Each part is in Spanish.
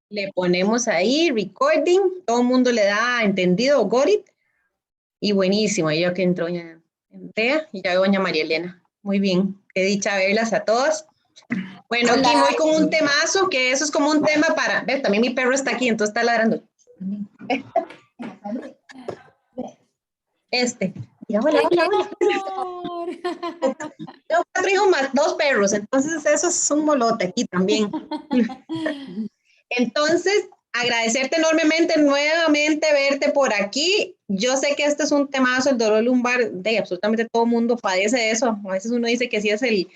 Le ponemos ahí recording, todo el mundo le da entendido, got it, y buenísimo, ahí ya que entró doña Andrea y ya doña María Elena. Muy bien, qué dicha verlas a todas. Bueno, aquí Hola. voy con un temazo, que eso es como un tema para, ver, también mi perro está aquí, entonces está ladrando. Mira, hola, hola, hola. Tengo 4 hijos más 2 perros, entonces eso es un molote aquí también. Entonces, agradecerte enormemente nuevamente verte por aquí. Yo sé que este es un temazo, el dolor lumbar, de absolutamente todo el mundo padece de eso. A veces uno dice que sí es el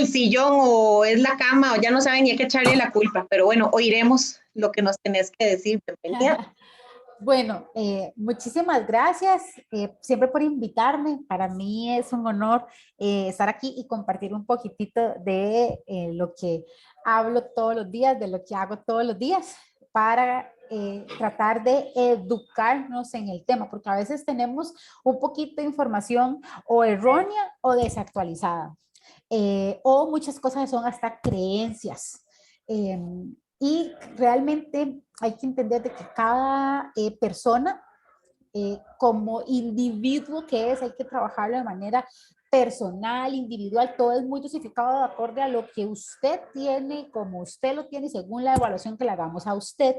sillón o es la cama o ya no saben ni a qué echarle la culpa, pero bueno, oiremos lo que nos tenés que decir. Bienvenida. Bueno, muchísimas gracias siempre por invitarme. Para mí es un honor estar aquí y compartir un poquitito de lo que hablo todos los días, de lo que hago todos los días para tratar de educarnos en el tema, porque a veces tenemos un poquito de información o errónea o desactualizada, o muchas cosas son hasta creencias. Y realmente hay que entender de que cada persona, como individuo que es, hay que trabajarlo de manera personal, individual, todo es muy dosificado de acorde a lo que usted tiene, como usted lo tiene, según la evaluación que le hagamos a usted.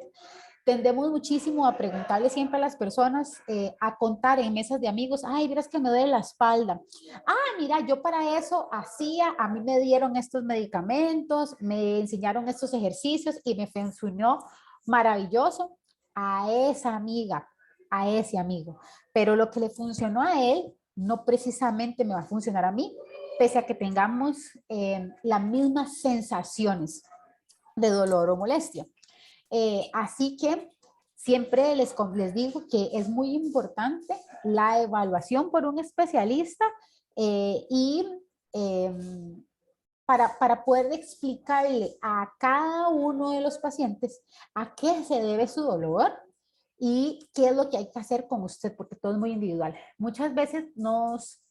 Tendemos muchísimo a preguntarle siempre a las personas, a contar en mesas de amigos, ay, miras que me duele la espalda. Ah, mira, yo para eso hacía, a mí me dieron estos medicamentos, me enseñaron estos ejercicios y me funcionó maravilloso a esa amiga, a ese amigo. Pero lo que le funcionó a él, no precisamente me va a funcionar a mí, pese a que tengamos las mismas sensaciones de dolor o molestia. Así que siempre les digo que es muy importante la evaluación por un especialista y eh, para poder explicarle a cada uno de los pacientes a qué se debe su dolor y qué es lo que hay que hacer con usted, porque todo es muy individual. Muchas veces nos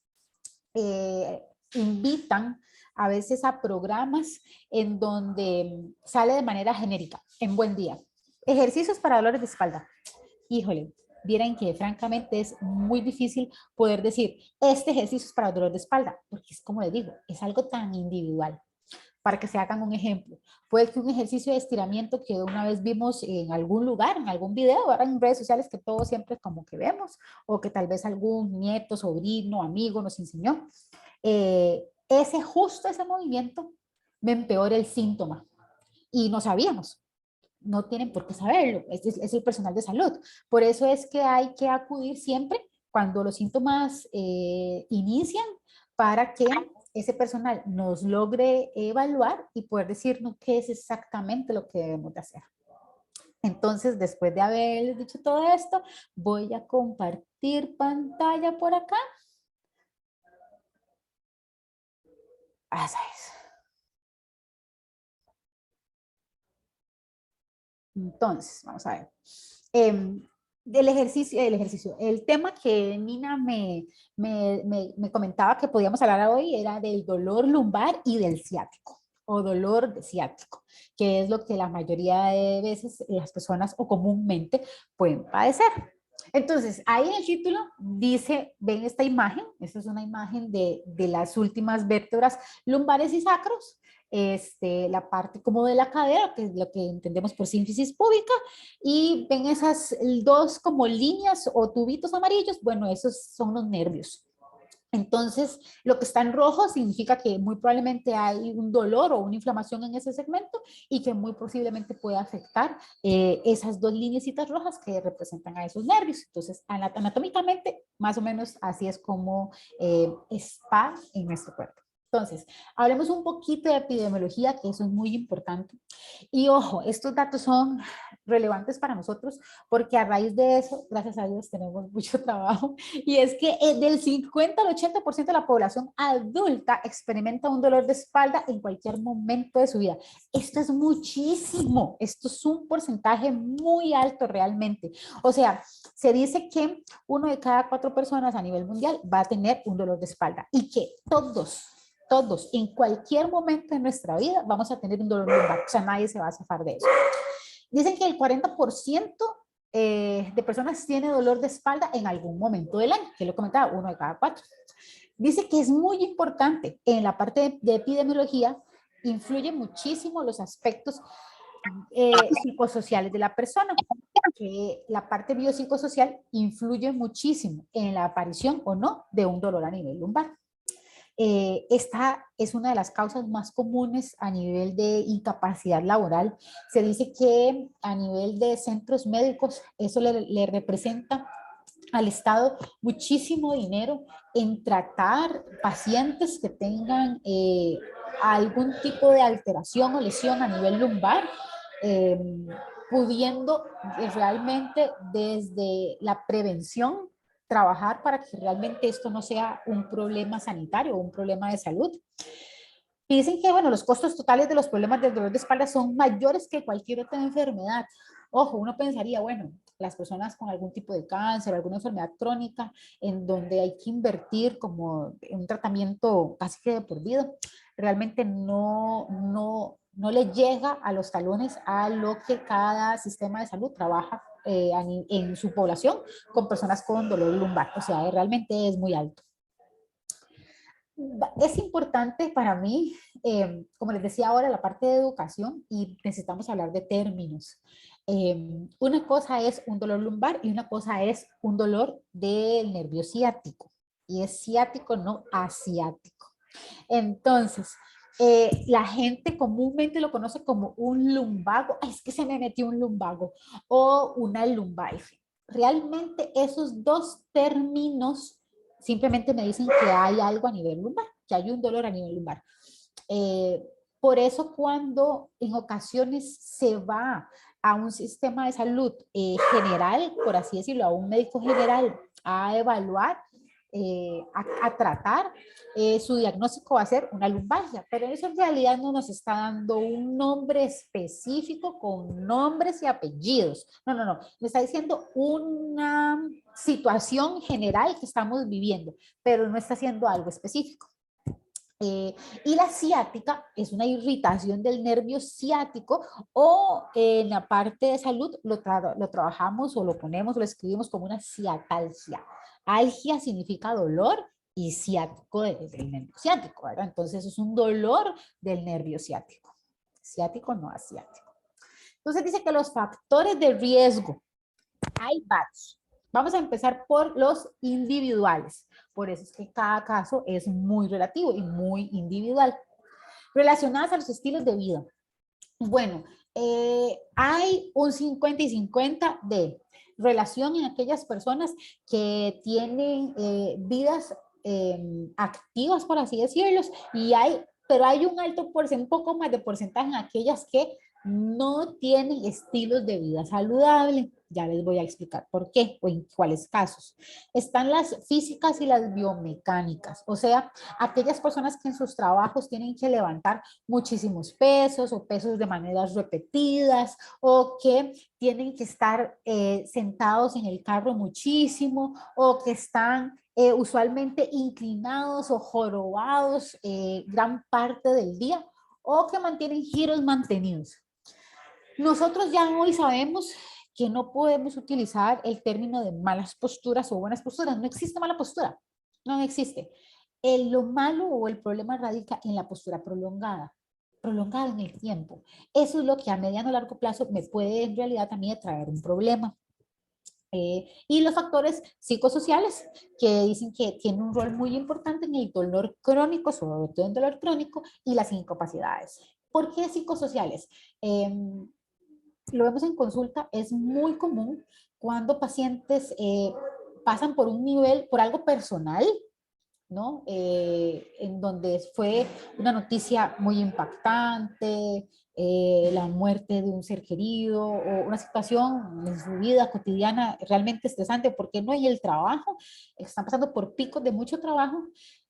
invitan a veces a programas en donde sale de manera genérica, en buen día. Ejercicios para dolores de espalda. Híjole, vieran que francamente es muy difícil poder decir, este ejercicio es para dolor de espalda, porque es como les digo, es algo tan individual. Para que se hagan un ejemplo, puede que un ejercicio de estiramiento que una vez vimos en algún lugar, en algún video, ahora en redes sociales que todos siempre como que vemos, o que tal vez algún nieto, sobrino, amigo nos enseñó, justo ese movimiento me empeora el síntoma y no sabíamos. No tienen por qué saberlo, es el personal de salud. Por eso es que hay que acudir siempre cuando los síntomas inician para que ese personal nos logre evaluar y poder decirnos qué es exactamente lo que debemos de hacer. Entonces, después de haberles dicho todo esto, voy a compartir pantalla por acá. Así es. Entonces, vamos a ver. El tema que Nina me comentaba que podíamos hablar hoy era del dolor lumbar y del ciático o dolor de ciático, que es lo que la mayoría de veces las personas o comúnmente pueden padecer. Entonces, ahí en el título dice, ven esta imagen, esta es una imagen de las últimas vértebras lumbares y sacros, la parte como de la cadera, que es lo que entendemos por sínfisis púbica, y ven esas dos como líneas o tubitos amarillos, bueno, esos son los nervios. Entonces, lo que está en rojo significa que muy probablemente hay un dolor o una inflamación en ese segmento y que muy posiblemente puede afectar esas dos líneas rojas que representan a esos nervios. Entonces, anatómicamente, más o menos así es como está en nuestro cuerpo. Entonces, hablemos un poquito de epidemiología, que eso es muy importante. Y ojo, estos datos son relevantes para nosotros porque a raíz de eso, gracias a Dios, tenemos mucho trabajo. Y es que del 50 al 80% de la población adulta experimenta un dolor de espalda en cualquier momento de su vida. Esto es muchísimo, esto es un porcentaje muy alto realmente. O sea, se dice que 1 de cada 4 personas a nivel mundial va a tener un dolor de espalda y que todos, en cualquier momento de nuestra vida vamos a tener un dolor lumbar, o sea, nadie se va a zafar de eso. Dicen que el 40% de personas tiene dolor de espalda en algún momento del año, que lo comentaba, 1 de cada 4. Dice que es muy importante en la parte de epidemiología, influye muchísimo los aspectos psicosociales de la persona, que la parte biopsicosocial influye muchísimo en la aparición o no de un dolor a nivel lumbar. Esta es una de las causas más comunes a nivel de incapacidad laboral. Se dice que a nivel de centros médicos eso le representa al Estado muchísimo dinero en tratar pacientes que tengan algún tipo de alteración o lesión a nivel lumbar, eh, pudiendo realmente desde la prevención trabajar para que realmente esto no sea un problema sanitario o un problema de salud. Y dicen que, bueno, los costos totales de los problemas del dolor de espalda son mayores que cualquier otra enfermedad. Ojo, uno pensaría, bueno, las personas con algún tipo de cáncer, alguna enfermedad crónica, en donde hay que invertir como en un tratamiento casi que de por vida, realmente no le llega a los talones a lo que cada sistema de salud trabaja en su población con personas con dolor lumbar. O sea, realmente es muy alto. Es importante para mí, como les decía ahora, la parte de educación y necesitamos hablar de términos. Una cosa es un dolor lumbar y una cosa es un dolor del nervio ciático. Y es ciático, no asiático. Entonces, la gente comúnmente lo conoce como un lumbago. Ay, es que se me metió un lumbago o una lumbalgia. Realmente esos dos términos simplemente me dicen que hay algo a nivel lumbar, que hay un dolor a nivel lumbar. Por eso cuando en ocasiones se va a un sistema de salud general, por así decirlo, a un médico general a evaluar, a tratar, su diagnóstico va a ser una lumbalgia, pero eso en realidad no nos está dando un nombre específico con nombres y apellidos. No, no, no. Me está diciendo una situación general que estamos viviendo, pero no está haciendo algo específico. Y la ciática es una irritación del nervio ciático o en la parte de salud lo trabajamos o lo ponemos o lo escribimos como una ciatalgia. Algia significa dolor y ciático del nervio ciático, ¿verdad? Entonces es un dolor del nervio ciático. Ciático no asiático. Entonces dice que los factores de riesgo, hay varios. Vamos a empezar por los individuales. Por eso es que cada caso es muy relativo y muy individual. Relacionadas a los estilos de vida. Bueno, hay un 50 y 50 de relación en aquellas personas que tienen vidas activas, por así decirlo, pero hay un alto porcentaje, un poco más de porcentaje en aquellas que no tienen estilos de vida saludable. Ya les voy a explicar por qué o en cuáles casos. Están las físicas y las biomecánicas, o sea, aquellas personas que en sus trabajos tienen que levantar muchísimos pesos o pesos de maneras repetidas o que tienen que estar sentados en el carro muchísimo o que están usualmente inclinados o jorobados gran parte del día o que mantienen giros mantenidos. Nosotros ya hoy sabemos que no podemos utilizar el término de malas posturas o buenas posturas. No existe mala postura, no existe. Lo malo o el problema radica en la postura prolongada en el tiempo. Eso es lo que a mediano o largo plazo me puede en realidad también traer un problema. Y los factores psicosociales que dicen que tienen un rol muy importante en el dolor crónico, sobre todo en dolor crónico y las incapacidades. ¿Por qué psicosociales? Lo vemos en consulta, es muy común cuando pacientes pasan por un nivel, por algo personal, ¿no? En donde fue una noticia muy impactante, la muerte de un ser querido o una situación en su vida cotidiana realmente estresante porque no hay el trabajo, están pasando por picos de mucho trabajo.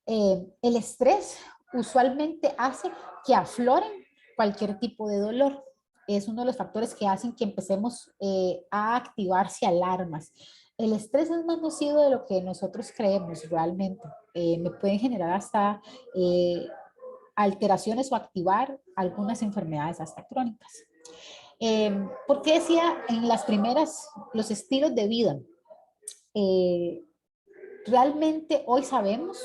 El estrés usualmente hace que afloren cualquier tipo de dolor. Es uno de los factores que hacen que empecemos a activarse alarmas. El estrés es más nocivo de lo que nosotros creemos realmente. Me pueden generar hasta alteraciones o activar algunas enfermedades hasta crónicas. Porque decía en las primeras, los estilos de vida, realmente hoy sabemos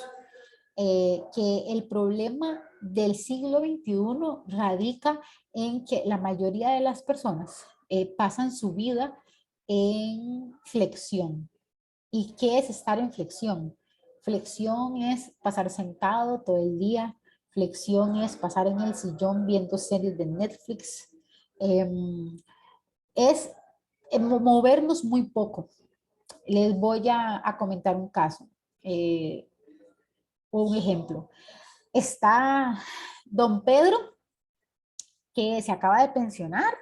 que el problema del siglo XXI radica en que la mayoría de las personas pasan su vida en flexión. ¿Y qué es estar en flexión? Flexión es pasar sentado todo el día. Flexión es pasar en el sillón viendo series de Netflix. Es movernos muy poco. Les voy a comentar un caso o un ejemplo. Está don Pedro, que se acaba de pensionar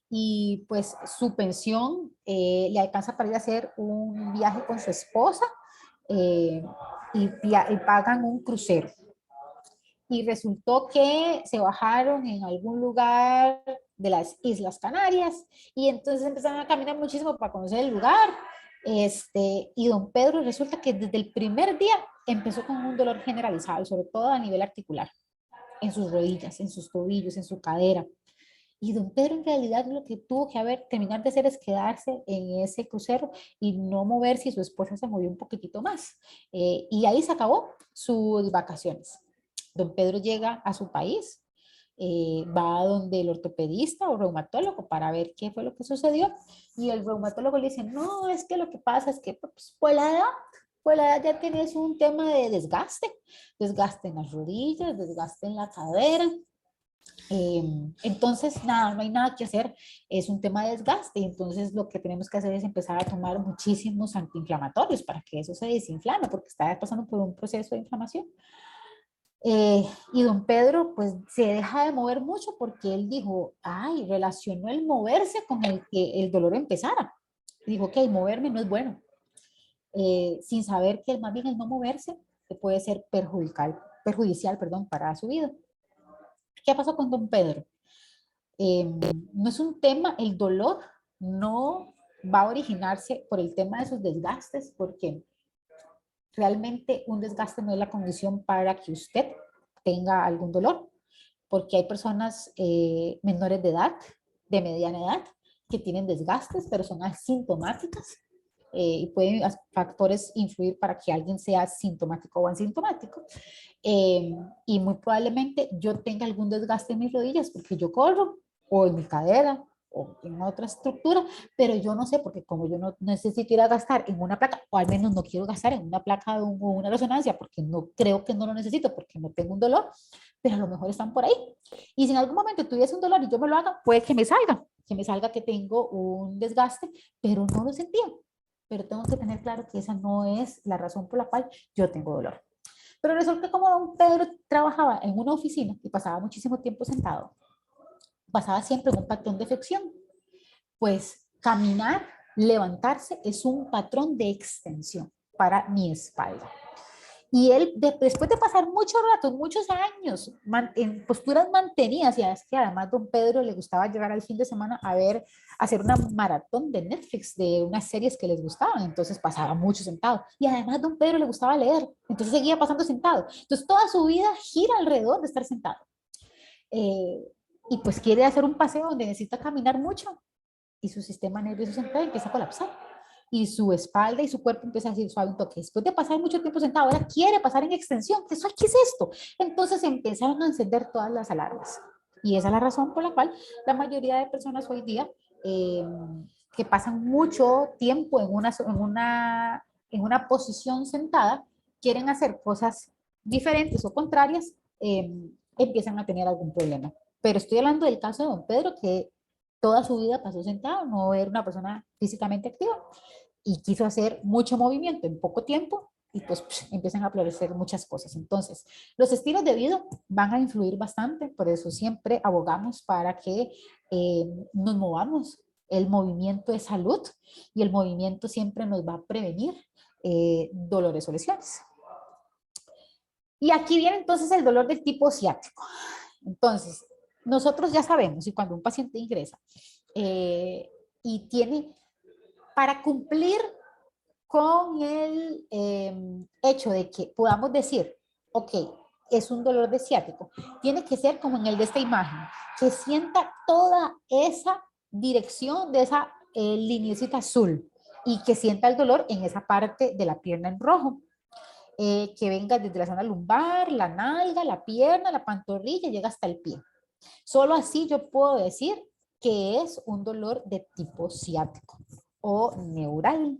y pues su pensión le alcanza para ir a hacer un viaje con su esposa eh, y pagan un crucero. Y resultó que se bajaron en algún lugar de las Islas Canarias y entonces empezaron a caminar muchísimo para conocer el lugar. Y don Pedro resulta que desde el primer día empezó con un dolor generalizado, sobre todo a nivel articular, en sus rodillas, en sus tobillos, en su cadera. Y don Pedro en realidad lo que tuvo que terminar de hacer es quedarse en ese crucero y no moverse, y su esposa se movió un poquitito más. Y ahí se acabó sus vacaciones. Don Pedro llega a su país, va a donde el ortopedista o reumatólogo para ver qué fue lo que sucedió, y el reumatólogo le dice, no, es que lo que pasa es que pues, por la edad ya tienes un tema de desgaste en las rodillas, desgaste en la cadera. Entonces, nada, no hay nada que hacer, es un tema de desgaste, entonces lo que tenemos que hacer es empezar a tomar muchísimos antiinflamatorios para que eso se desinflame, porque está pasando por un proceso de inflamación. Y don Pedro pues se deja de mover mucho porque él dijo, ay, relacionó el moverse con el que el dolor empezara. Dijo que moverme no es bueno, sin saber que más bien el no moverse puede ser perjudicial, perdón, para su vida. ¿Qué pasó con don Pedro? No es un tema, el dolor no va a originarse por el tema de sus desgastes, porque realmente un desgaste no es la condición para que usted tenga algún dolor, porque hay personas menores de edad, de mediana edad, que tienen desgastes, pero son asintomáticas y pueden factores influir para que alguien sea sintomático o asintomático. Y muy probablemente yo tenga algún desgaste en mis rodillas porque yo corro o en mi cadera o en otra estructura, pero yo no sé, porque como yo no necesito ir a gastar en una placa, o al menos no quiero gastar en una placa o una resonancia, porque no creo que no lo necesito, porque no tengo un dolor, pero a lo mejor están por ahí. Y si en algún momento tuviese un dolor y yo me lo haga, puede que me salga que tengo un desgaste, pero no lo sentía. Pero tengo que tener claro que esa no es la razón por la cual yo tengo dolor. Pero resulta que como don Pedro trabajaba en una oficina y pasaba muchísimo tiempo sentado, pasaba siempre en un patrón de flexión. Pues caminar, levantarse es un patrón de extensión para mi espalda. Y él, después de pasar muchos ratos, muchos años en posturas mantenidas, y es que además don Pedro le gustaba llegar al fin de semana hacer una maratón de Netflix de unas series que les gustaban, entonces pasaba mucho sentado. Y además don Pedro le gustaba leer, entonces seguía pasando sentado. Entonces toda su vida gira alrededor de estar sentado. Eh, y pues quiere hacer un paseo donde necesita caminar mucho y su sistema nervioso central empieza a colapsar y su espalda y su cuerpo empieza a decir suave un toque. Después de pasar mucho tiempo sentado, ahora quiere pasar en extensión. ¿Qué es esto? Entonces empezaron a encender todas las alarmas. Y esa es la razón por la cual la mayoría de personas hoy día eh, que pasan mucho tiempo en una posición sentada, quieren hacer cosas diferentes o contrarias, empiezan a tener algún problema. Pero estoy hablando del caso de don Pedro, que toda su vida pasó sentado, no era una persona físicamente activa y quiso hacer mucho movimiento en poco tiempo y pues empiezan a florecer muchas cosas. Entonces, los estilos de vida van a influir bastante, por eso siempre abogamos para que nos movamos. El movimiento es salud y el movimiento siempre nos va a prevenir dolores o lesiones. Y aquí viene entonces el dolor del tipo ciático. Entonces, nosotros ya sabemos, y cuando un paciente ingresa y tiene, para cumplir con el hecho de que podamos decir, ok, es un dolor de ciático, tiene que ser como en el de esta imagen, que sienta toda esa dirección de esa lineecita azul y que sienta el dolor en esa parte de la pierna en rojo. Que venga desde la zona lumbar, la nalga, la pierna, la pantorrilla, llega hasta el pie. Solo así yo puedo decir que es un dolor de tipo ciático o neural.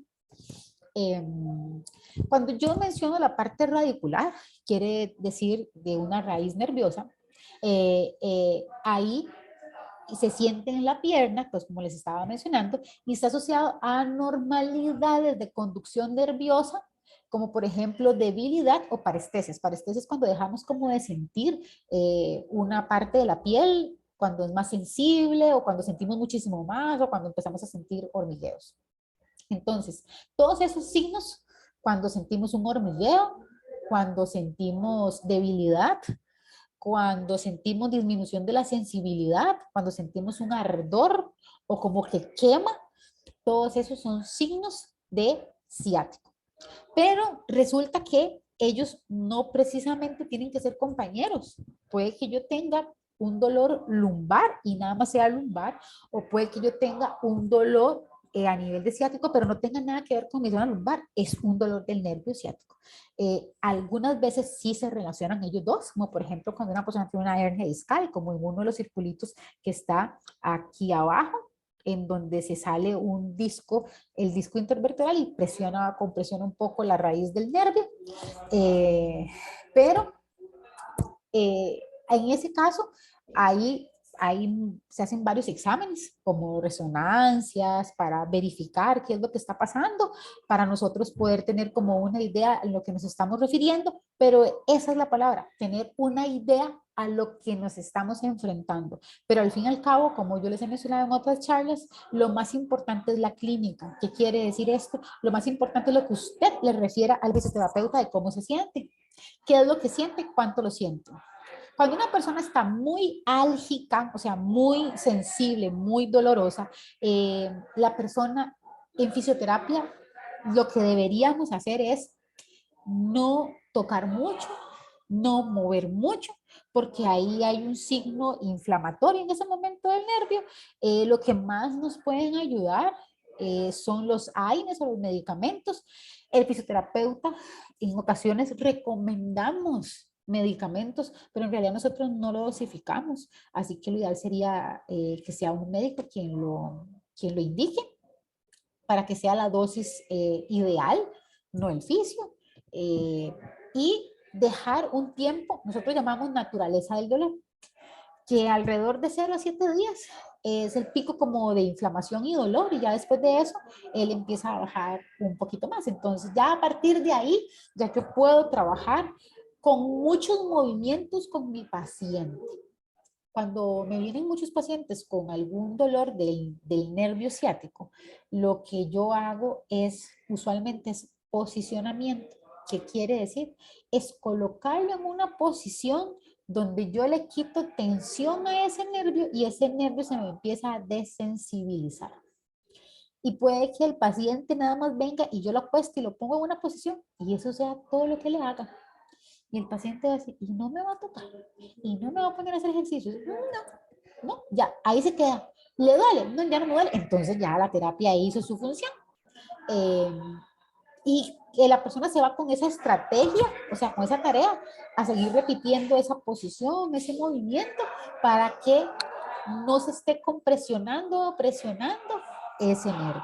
Cuando yo menciono la parte radicular, quiere decir de una raíz nerviosa, ahí se siente en la pierna, pues como les estaba mencionando, y está asociado a anormalidades de conducción nerviosa, como por ejemplo debilidad o parestesias. Parestesias cuando dejamos como de sentir una parte de la piel, cuando es más sensible o cuando sentimos muchísimo más o cuando empezamos a sentir hormigueos. Entonces, todos esos signos, cuando sentimos un hormigueo, cuando sentimos debilidad, cuando sentimos disminución de la sensibilidad, cuando sentimos un ardor o como que quema, todos esos son signos de ciático. Pero resulta que ellos no precisamente tienen que ser compañeros. Puede que yo tenga un dolor lumbar y nada más sea lumbar, o puede que yo tenga un dolor a nivel de ciático, pero no tenga nada que ver con mi zona lumbar, es un dolor del nervio ciático. Algunas veces sí se relacionan ellos dos, como por ejemplo cuando una persona tiene una hernia discal, como en uno de los circulitos que está aquí abajo, en donde se sale un disco, el disco intervertebral y compresiona un poco la raíz del nervio. Pero en ese caso, ahí se hacen varios exámenes, como resonancias, para verificar qué es lo que está pasando, para nosotros poder tener como una idea a lo que nos estamos refiriendo, pero esa es la palabra, tener una idea a lo que nos estamos enfrentando. Pero al fin y al cabo, como yo les he mencionado en otras charlas, lo más importante es la clínica. ¿Qué quiere decir esto? Lo más importante es lo que usted le refiera al fisioterapeuta de cómo se siente. ¿Qué es lo que siente? ¿Cuánto lo siente? Cuando una persona está muy álgica, o sea, muy sensible, muy dolorosa, la persona en fisioterapia, lo que deberíamos hacer es no tocar mucho, no mover mucho, porque ahí hay un signo inflamatorio en ese momento del nervio. Lo que más nos pueden ayudar son los AINES o los medicamentos. El fisioterapeuta en ocasiones recomendamos medicamentos, pero en realidad nosotros no lo dosificamos, así que lo ideal sería que sea un médico quien lo indique para que sea la dosis ideal, no el fisio, y dejar un tiempo, nosotros llamamos naturaleza del dolor, que alrededor de 0 a 7 días es el pico como de inflamación y dolor, y ya después de eso él empieza a bajar un poquito más. Entonces ya a partir de ahí ya yo puedo trabajar con muchos movimientos con mi paciente. Cuando me vienen muchos pacientes con algún dolor del nervio ciático, lo que yo hago es, usualmente es posicionamiento. ¿Qué quiere decir? Es colocarlo en una posición donde yo le quito tensión a ese nervio y ese nervio se me empieza a desensibilizar. Y puede que el paciente nada más venga y yo lo acueste y lo pongo en una posición y eso sea todo lo que le haga. Y el paciente va a decir, y no me va a tocar, y no me va a poner a hacer ejercicios. No, no, ya, ahí se queda. ¿Le duele? No, ya no me duele. Entonces ya la terapia hizo su función. Eh, y que la persona se va con esa estrategia, o sea, con esa tarea, a seguir repitiendo esa posición, ese movimiento, para que no se esté compresionando o presionando ese nervio.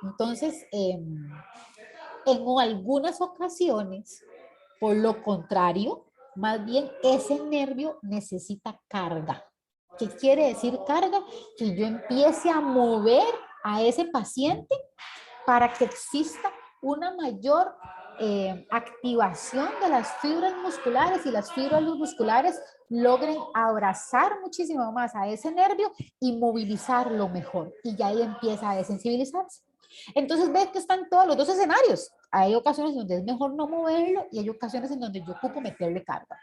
Entonces, en algunas ocasiones, por lo contrario, más bien ese nervio necesita carga. ¿Qué quiere decir carga? Que yo empiece a mover a ese paciente para que exista una mayor activación de las fibras musculares y las fibras musculares logren abrazar muchísimo más a ese nervio y movilizarlo mejor. Y ya ahí empieza a desensibilizarse. Entonces ves que están todos los dos escenarios. Hay ocasiones donde es mejor no moverlo y hay ocasiones en donde yo ocupo meterle carga.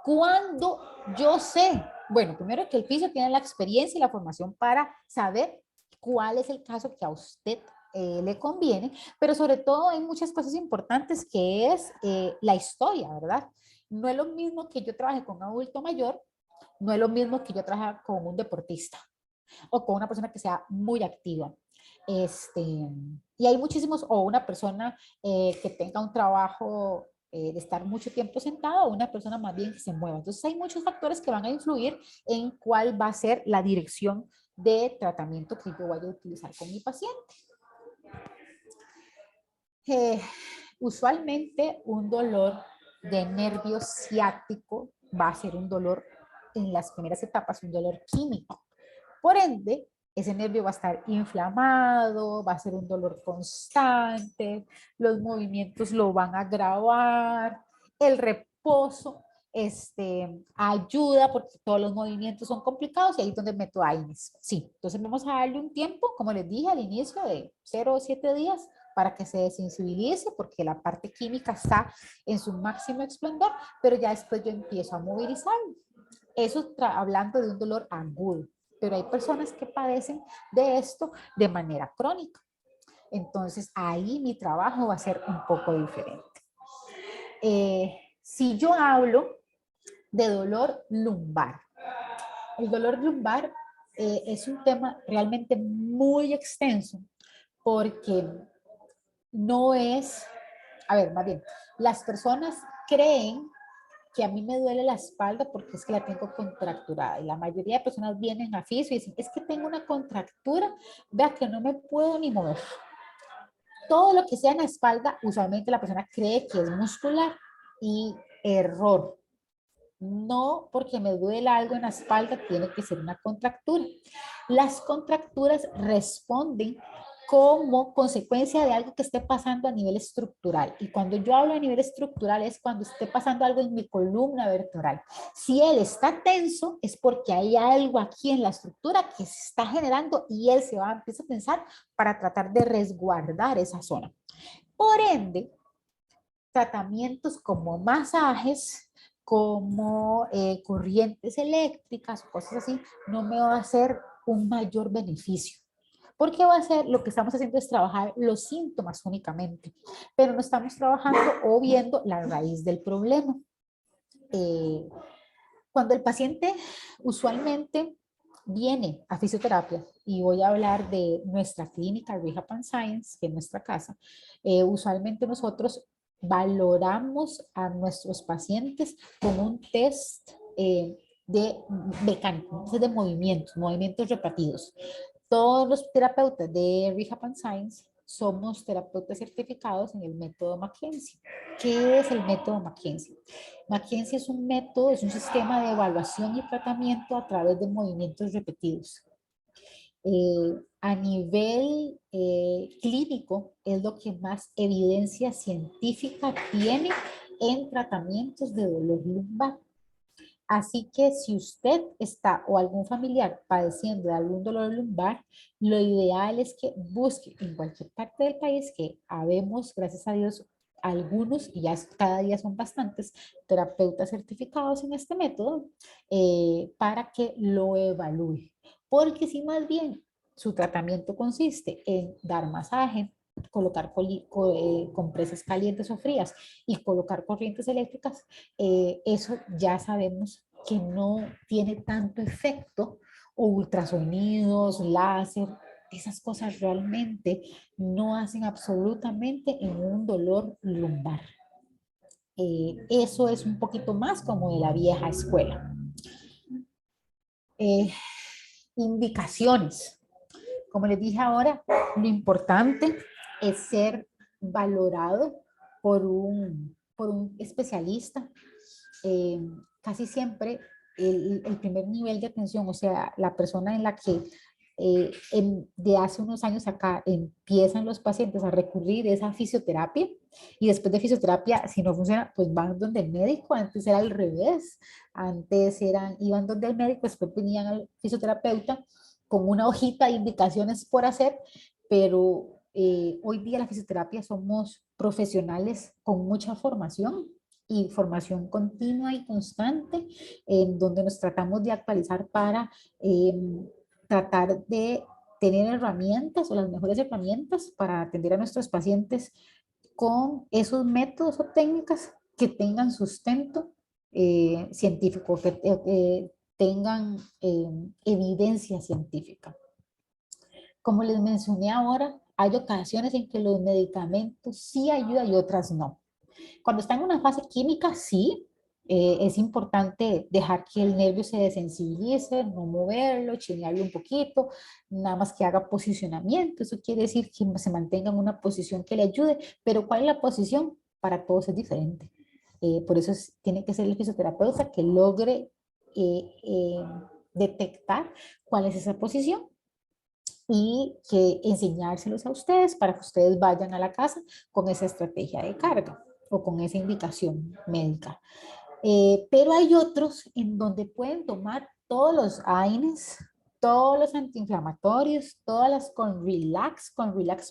Cuando yo sé, bueno, primero que el fisio tiene la experiencia y la formación para saber cuál es el caso que a usted le conviene, pero sobre todo hay muchas cosas importantes que es la historia, ¿verdad? No es lo mismo que yo trabaje con un adulto mayor, no es lo mismo que yo trabaje con un deportista o con una persona que sea muy activa. Y hay muchísimos, o una persona que tenga un trabajo de estar mucho tiempo sentado, o una persona más bien que se mueva. Entonces hay muchos factores que van a influir en cuál va a ser la dirección de tratamiento que yo vaya a utilizar con mi paciente. Eh, Usualmente un dolor de nervio ciático va a ser un dolor en las primeras etapas, un dolor químico. Por ende, ese nervio va a estar inflamado, va a ser un dolor constante, los movimientos lo van a agravar, el reposo ayuda porque todos los movimientos son complicados y ahí es donde meto AINES. Sí, entonces vamos a darle un tiempo, como les dije al inicio, de 0 o 7 días para que se desensibilice porque la parte química está en su máximo esplendor, pero ya después yo empiezo a movilizarlo. Eso hablando de un dolor agudo, pero hay personas que padecen de esto de manera crónica. Entonces ahí mi trabajo va a ser un poco diferente. Si yo hablo de dolor lumbar, el dolor lumbar es un tema realmente muy extenso porque no es, a ver, más bien, las personas creen que a mí me duele la espalda porque es que la tengo contracturada y la mayoría de personas vienen a fisio y dicen, es que tengo una contractura, vea que no me puedo ni mover. Todo lo que sea en la espalda, usualmente la persona cree que es muscular y error. No porque me duela algo en la espalda tiene que ser una contractura. Las contracturas responden como consecuencia de algo que esté pasando a nivel estructural. Y cuando yo hablo a nivel estructural es cuando esté pasando algo en mi columna vertebral. Si él está tenso es porque hay algo aquí en la estructura que se está generando y él se va a empezar a pensar para tratar de resguardar esa zona. Por ende, tratamientos como masajes, como corrientes eléctricas, cosas así, no me va a hacer un mayor beneficio. Porque va a ser, lo que estamos haciendo es trabajar los síntomas únicamente, pero no estamos trabajando o viendo la raíz del problema. Cuando el paciente usualmente viene a fisioterapia, y voy a hablar de nuestra clínica Rehab and Science, que es nuestra casa, usualmente nosotros valoramos a nuestros pacientes con un test de mecánico, de movimientos repetidos. Todos los terapeutas de Rehab and Science somos terapeutas certificados en el método McKenzie. ¿Qué es el método McKenzie? McKenzie es un método, es un sistema de evaluación y tratamiento a través de movimientos repetidos. A nivel clínico es lo que más evidencia científica tiene en tratamientos de dolor lumbar. Así que si usted está o algún familiar padeciendo de algún dolor lumbar, lo ideal es que busque en cualquier parte del país, que habemos, gracias a Dios, algunos, y ya cada día son bastantes, terapeutas certificados en este método, para que lo evalúe. Porque si más bien su tratamiento consiste en dar masaje, colocar compresas calientes o frías y colocar corrientes eléctricas, eso ya sabemos que no tiene tanto efecto, o ultrasonidos, láser, esas cosas realmente no hacen absolutamente en un dolor lumbar. Eso es un poquito más como de la vieja escuela. Eh, Indicaciones. Como les dije ahora, lo importante es ser valorado por un especialista. Casi siempre el primer nivel de atención, o sea, la persona en la que de hace unos años acá empiezan los pacientes a recurrir a esa fisioterapia, y después de fisioterapia, si no funciona, pues van donde el médico. Antes era al revés, antes iban donde el médico, después venían al fisioterapeuta con una hojita de indicaciones por hacer, pero hoy día la fisioterapia somos profesionales con mucha formación y formación continua y constante, en donde nos tratamos de actualizar para tratar de tener herramientas o las mejores herramientas para atender a nuestros pacientes con esos métodos o técnicas que tengan sustento científico, que tengan evidencia científica. Como les mencioné ahora, hay ocasiones en que los medicamentos sí ayudan y otras no. Cuando está en una fase química, sí, es importante dejar que el nervio se desensibilice, no moverlo, chinearlo un poquito, nada más que haga posicionamiento. Eso quiere decir que se mantenga en una posición que le ayude, pero ¿cuál es la posición? Para todos es diferente. Por eso tiene que ser el fisioterapeuta que logre detectar cuál es esa posición y que enseñárselos a ustedes para que ustedes vayan a la casa con esa estrategia de carga o con esa indicación médica. Pero hay otros en donde pueden tomar todos los AINES, todos los antiinflamatorios, todas las con Relax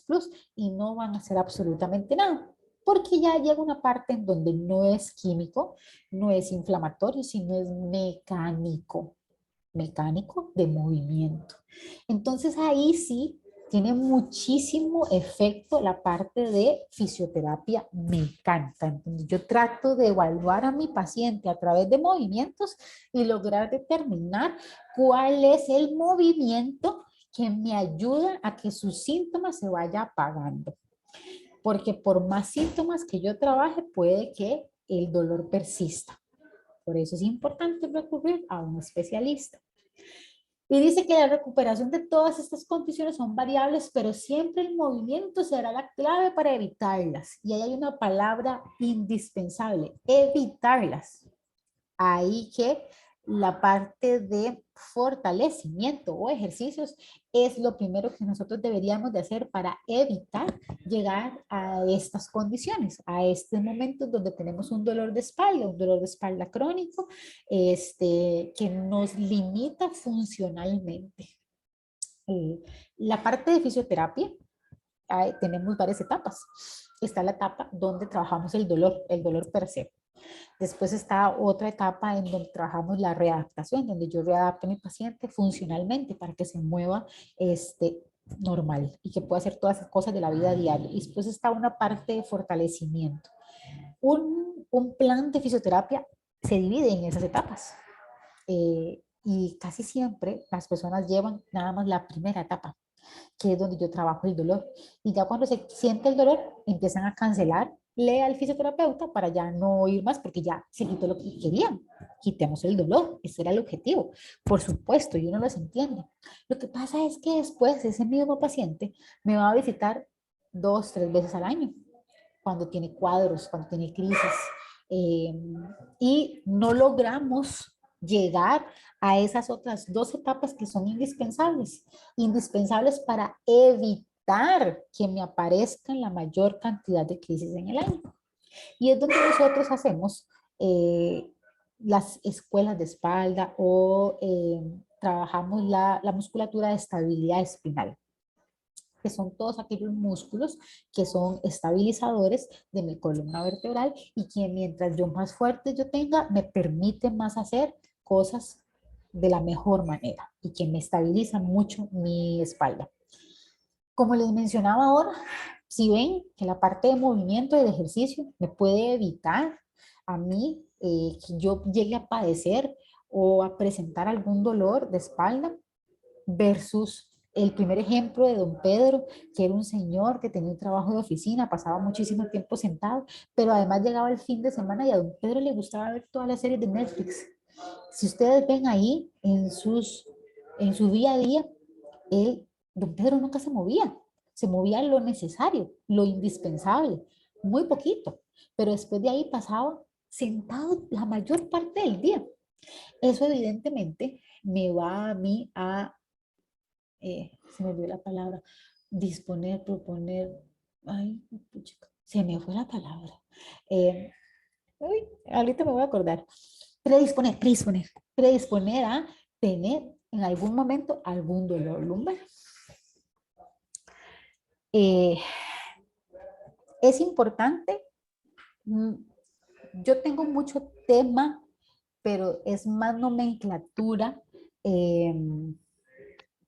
Plus y no van a hacer absolutamente nada. Porque ya llega una parte en donde no es químico, no es inflamatorio, sino es mecánico de movimiento. Entonces ahí sí tiene muchísimo efecto la parte de fisioterapia mecánica. Entonces yo trato de evaluar a mi paciente a través de movimientos y lograr determinar cuál es el movimiento que me ayuda a que sus síntomas se vaya apagando. Porque por más síntomas que yo trabaje, puede que el dolor persista. Por eso es importante recurrir a un especialista. Y dice que la recuperación de todas estas condiciones son variables, pero siempre el movimiento será la clave para evitarlas. Y ahí hay una palabra indispensable, evitarlas. Ahí que la parte de fortalecimiento o ejercicios es lo primero que nosotros deberíamos de hacer para evitar llegar a estas condiciones, a este momento donde tenemos un dolor de espalda crónico, que nos limita funcionalmente. La parte de fisioterapia, tenemos varias etapas. Está la etapa donde trabajamos el dolor per se. Después está otra etapa en donde trabajamos la readaptación, donde yo readapto a mi paciente funcionalmente para que se mueva normal y que pueda hacer todas esas cosas de la vida diaria. Y después está una parte de fortalecimiento. Un plan de fisioterapia se divide en esas etapas. Y casi siempre las personas llevan nada más la primera etapa, que es donde yo trabajo el dolor. Y ya cuando se siente el dolor, empiezan a cancelarle al fisioterapeuta para ya no ir más, porque ya se quitó lo que querían. Quitemos el dolor, ese era el objetivo. Por supuesto, y uno los entiende. Lo que pasa es que después ese mismo paciente me va a visitar 2, 3 veces al año, cuando tiene cuadros, cuando tiene crisis, eh, y no logramos llegar a esas otras 2 etapas que son indispensables para evitar que me aparezcan la mayor cantidad de crisis en el año. Y es donde nosotros hacemos las escuelas de espalda o trabajamos la musculatura de estabilidad espinal, que son todos aquellos músculos que son estabilizadores de mi columna vertebral y que mientras yo más fuerte yo tenga, me permite más hacer cosas de la mejor manera y que me estabiliza mucho mi espalda. Como les mencionaba ahora, si ven que la parte de movimiento y de ejercicio me puede evitar a mí que yo llegue a padecer o a presentar algún dolor de espalda, versus el primer ejemplo de don Pedro, que era un señor que tenía un trabajo de oficina, pasaba muchísimo tiempo sentado, pero además llegaba el fin de semana y a don Pedro le gustaba ver todas las series de Netflix. Si ustedes ven ahí en su día a día, don Pedro nunca se movía lo necesario, lo indispensable, muy poquito, pero después de ahí pasaba sentado la mayor parte del día. Eso evidentemente me va a mí a se me olvidó la palabra, disponer, proponer, ay, puchica, se me fue la palabra. Uy, ahorita me voy a acordar. Predisponer a tener en algún momento algún dolor lumbar. Es importante, yo tengo mucho tema, pero es más nomenclatura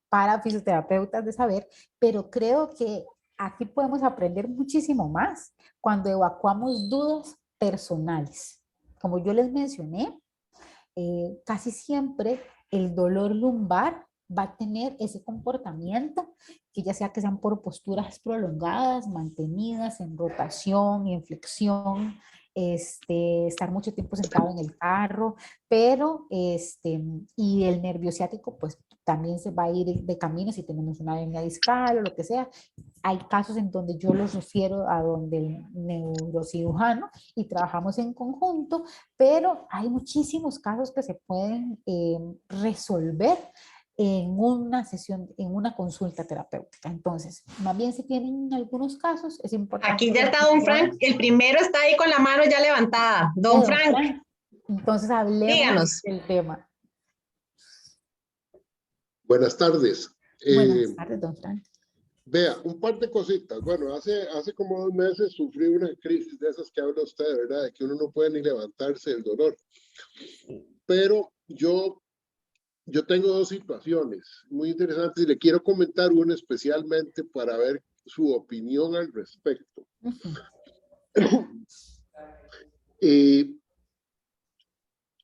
para fisioterapeutas de saber, pero creo que aquí podemos aprender muchísimo más cuando evacuamos dudas personales. como yo les mencioné, casi siempre el dolor lumbar va a tener ese comportamiento, que ya sea que sean por posturas prolongadas, mantenidas en rotación y en flexión, estar mucho tiempo sentado en el carro, pero y el nervio ciático pues también se va a ir de camino si tenemos una hernia discal o lo que sea. Hay casos en donde yo los refiero a donde el neurocirujano y trabajamos en conjunto, pero hay muchísimos casos que se pueden resolver en una sesión, en una consulta terapéutica. Entonces, más bien si tienen algunos casos, es importante. Aquí ya está don Frank, el primero está ahí con la mano ya levantada. Don Frank, entonces hablemos díganos. del tema. Buenas tardes. Buenas tardes, don Frank. Vea, un par de cositas. Bueno, hace como 2 meses sufrí una crisis de esas que habla usted, ¿verdad? De que uno no puede ni levantarse del dolor. Pero yo tengo 2 situaciones muy interesantes y le quiero comentar una especialmente para ver su opinión al respecto.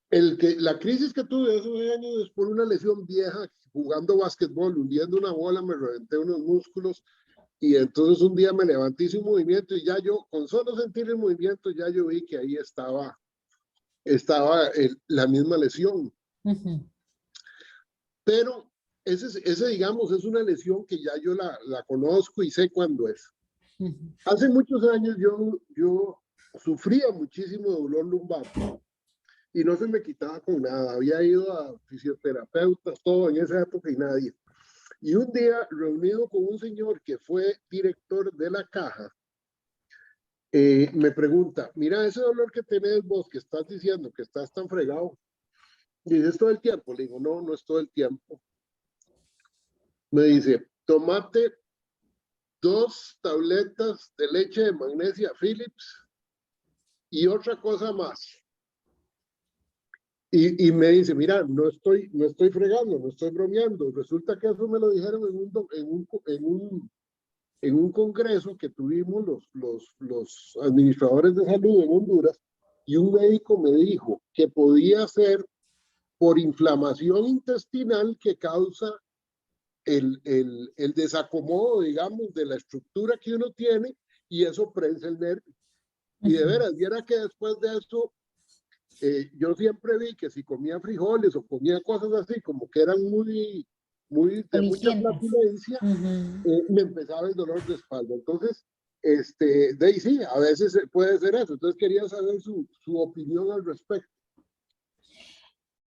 La crisis que tuve hace 2 años es por una lesión vieja jugando básquetbol, hundiendo una bola, me reventé unos músculos y entonces un día me levanté, hice un movimiento y ya yo, con solo sentir el movimiento, ya yo vi que ahí estaba la misma lesión. Pero ese, digamos, es una lesión que ya yo la conozco y sé cuándo es. Hace muchos años yo sufría muchísimo de dolor lumbar y no se me quitaba con nada. Había ido a fisioterapeutas, todo en esa época y nadie. Y un día, reunido con un señor que fue director de la caja, me pregunta, mira, ese dolor que tenés vos, que estás diciendo que estás tan fregado, y dices todo el tiempo. Le digo, no, no es todo el tiempo. Me dice, tomate 2 tabletas de leche de magnesia Philips y otra cosa más. Y me dice, mira, no estoy fregando, no estoy bromeando. Resulta que eso me lo dijeron en un congreso que tuvimos los administradores de salud en Honduras, y un médico me dijo que podía ser por inflamación intestinal que causa el desacomodo, digamos, de la estructura que uno tiene, y eso prensa el nervio. Y de veras, viera que después de eso, yo siempre vi que si comía frijoles o comía cosas así, como que eran de mucha flatulencia, me empezaba el dolor de espalda. Entonces, de ahí sí, a veces puede ser eso. Entonces quería saber su opinión al respecto.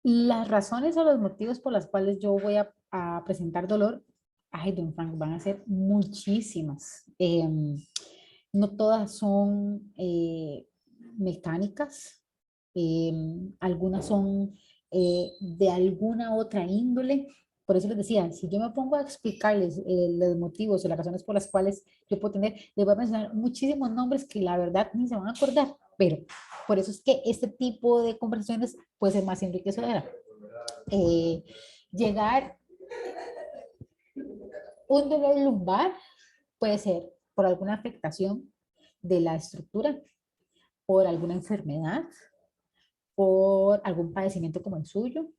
Las razones o los motivos por las cuales yo voy a presentar dolor, ay, don Frank, van a ser muchísimas. No todas son mecánicas, algunas son de alguna otra índole. Por eso les decía, si yo me pongo a explicarles los motivos o las razones por las cuales yo puedo tener, les voy a mencionar muchísimos nombres que la verdad ni se van a acordar, pero por eso es que este tipo de conversaciones puede ser más enriquecedora. Llegar un dolor lumbar puede ser por alguna afectación de la estructura, por alguna enfermedad, por algún padecimiento como el suyo,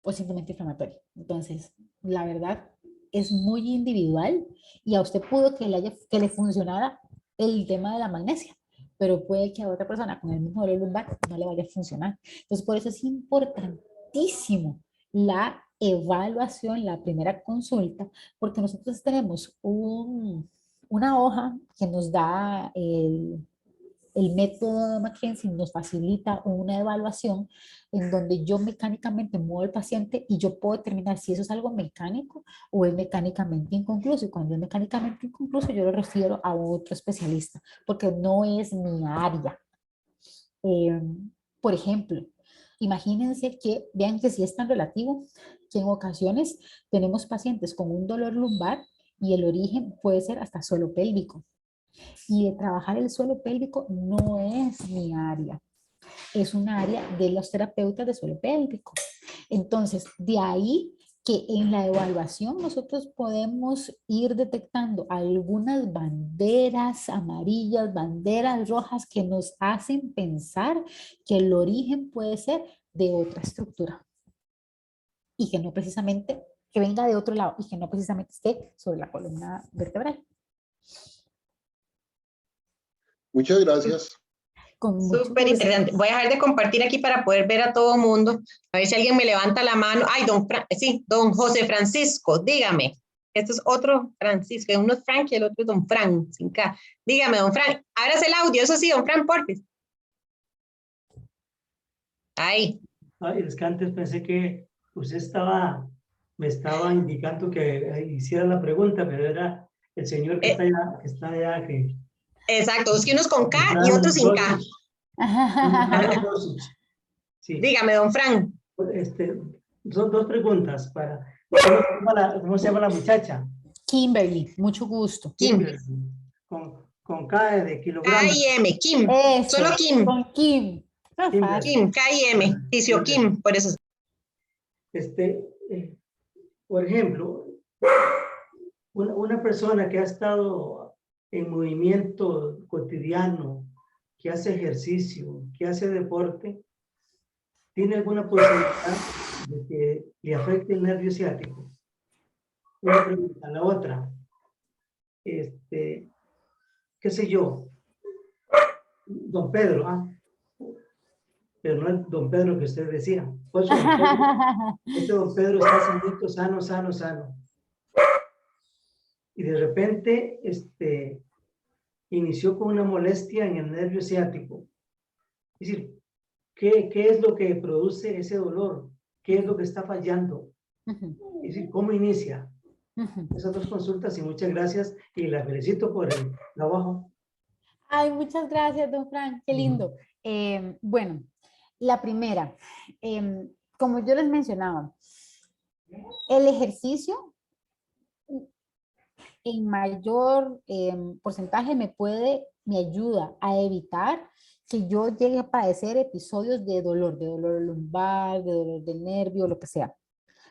o simplemente inflamatorio. Entonces, la verdad es muy individual y a usted pudo que le funcionara el tema de la magnesia, pero puede que a otra persona con el mismo dolor lumbar no le vaya a funcionar. Entonces, por eso es importantísimo la evaluación, la primera consulta, porque nosotros tenemos una hoja que nos da el método de McKenzie, nos facilita una evaluación en donde yo mecánicamente muevo al paciente y yo puedo determinar si eso es algo mecánico o es mecánicamente inconcluso. Y cuando es mecánicamente inconcluso, yo lo refiero a otro especialista, porque no es mi área. Por ejemplo, imagínense que, vean que sí es tan relativo, que en ocasiones tenemos pacientes con un dolor lumbar y el origen puede ser hasta suelo pélvico. Y de trabajar el suelo pélvico no es mi área, es un área de los terapeutas de suelo pélvico. Entonces, de ahí que en la evaluación nosotros podemos ir detectando algunas banderas amarillas, banderas rojas que nos hacen pensar que el origen puede ser de otra estructura y que no precisamente, que venga de otro lado y que no precisamente esté sobre la columna vertebral. Muchas gracias. Con mucho Súper gusto. interesante. Voy a dejar de compartir aquí para poder ver a todo mundo. A ver si alguien me levanta la mano. Ay, sí, don José Francisco, dígame. Este es otro Francisco, uno es Frank y el otro es don Fran, sin K. Dígame, don Fran, ábrase el audio, eso sí, don Fran, porfis. Ay. Ay, es que antes pensé que usted me estaba indicando que hiciera la pregunta, pero era el señor que está allá, que... Exacto, es que unos con K y otros sin K. Sí. Dígame, don Fran. Son dos preguntas para... ¿Cómo se llama la muchacha? Kimberly, mucho gusto. Kim. Con K de kilogramos. K y M, Kim. Eso, Solo Kim. con Kim. Kim, K y M. Ticio Kim, por eso. Por ejemplo, una persona que ha estado en movimiento cotidiano, que hace ejercicio, que hace deporte, ¿tiene alguna posibilidad de que le afecte el nervio ciático? Una pregunta. La otra, qué sé yo, don Pedro, pero no es don Pedro que usted decía. Pues don Pedro está sano. Y de repente, inició con una molestia en el nervio ciático. Es decir, ¿qué es lo que produce ese dolor? ¿Qué es lo que está fallando? Es decir, ¿cómo inicia? Esas dos consultas y muchas gracias y la felicito por el trabajo. Ay, muchas gracias, don Frank, qué lindo. Bueno, la primera, como yo les mencionaba, el ejercicio en mayor porcentaje me ayuda a evitar que yo llegue a padecer episodios de dolor lumbar, de dolor de nervio, lo que sea.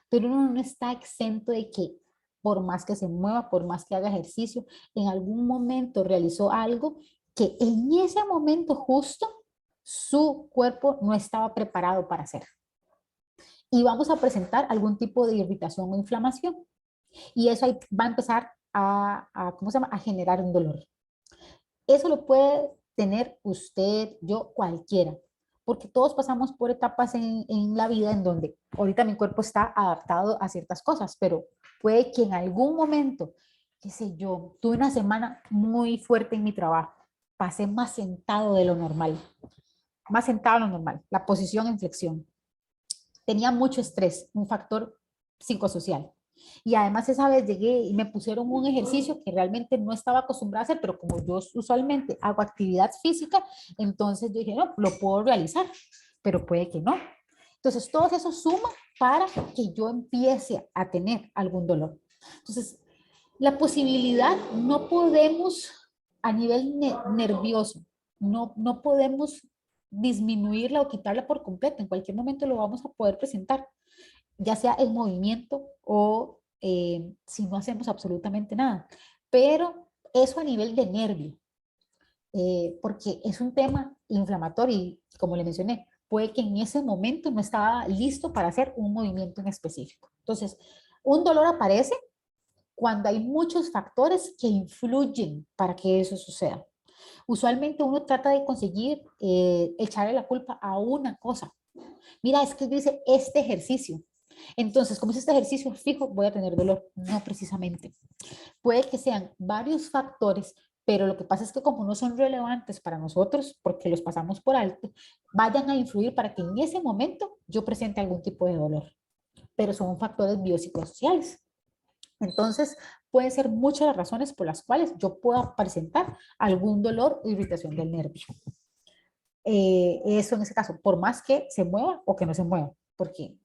Pero uno no está exento de que por más que se mueva, por más que haga ejercicio, en algún momento realizó algo que en ese momento justo su cuerpo no estaba preparado para hacer. Y vamos a presentar algún tipo de irritación o inflamación. Y eso ahí va a empezar ¿cómo se llama? A generar un dolor. Eso lo puede tener usted, yo, cualquiera, porque todos pasamos por etapas en la vida en donde ahorita mi cuerpo está adaptado a ciertas cosas, pero puede que en algún momento, qué sé yo, tuve una semana muy fuerte en mi trabajo, pasé más sentado de lo normal, más sentado de lo normal, la posición en flexión. Tenía mucho estrés, un factor psicosocial. Y además esa vez llegué y me pusieron un ejercicio que realmente no estaba acostumbrada a hacer, pero como yo usualmente hago actividad física, entonces yo dije, no, lo puedo realizar, pero puede que no. Entonces todo eso suma para que yo empiece a tener algún dolor. Entonces, la posibilidad, no podemos a nivel nervioso, no podemos disminuirla o quitarla por completo. En cualquier momento lo vamos a poder presentar, ya sea en movimiento o si no hacemos absolutamente nada. Pero eso a nivel de nervio, porque es un tema inflamatorio y como le mencioné, puede que en ese momento no estaba listo para hacer un movimiento en específico. Entonces, un dolor aparece cuando hay muchos factores que influyen para que eso suceda. Usualmente uno trata de conseguir echarle la culpa a una cosa. Mira, es que dice este ejercicio. Entonces, como es este ejercicio fijo, voy a tener dolor. No precisamente. Puede que sean varios factores, pero lo que pasa es que como no son relevantes para nosotros, porque los pasamos por alto, vayan a influir para que en ese momento yo presente algún tipo de dolor. Pero son factores biopsicosociales. Entonces, pueden ser muchas las razones por las cuales yo pueda presentar algún dolor o irritación del nervio. Eso en ese caso, por más que se mueva o que no se mueva, porque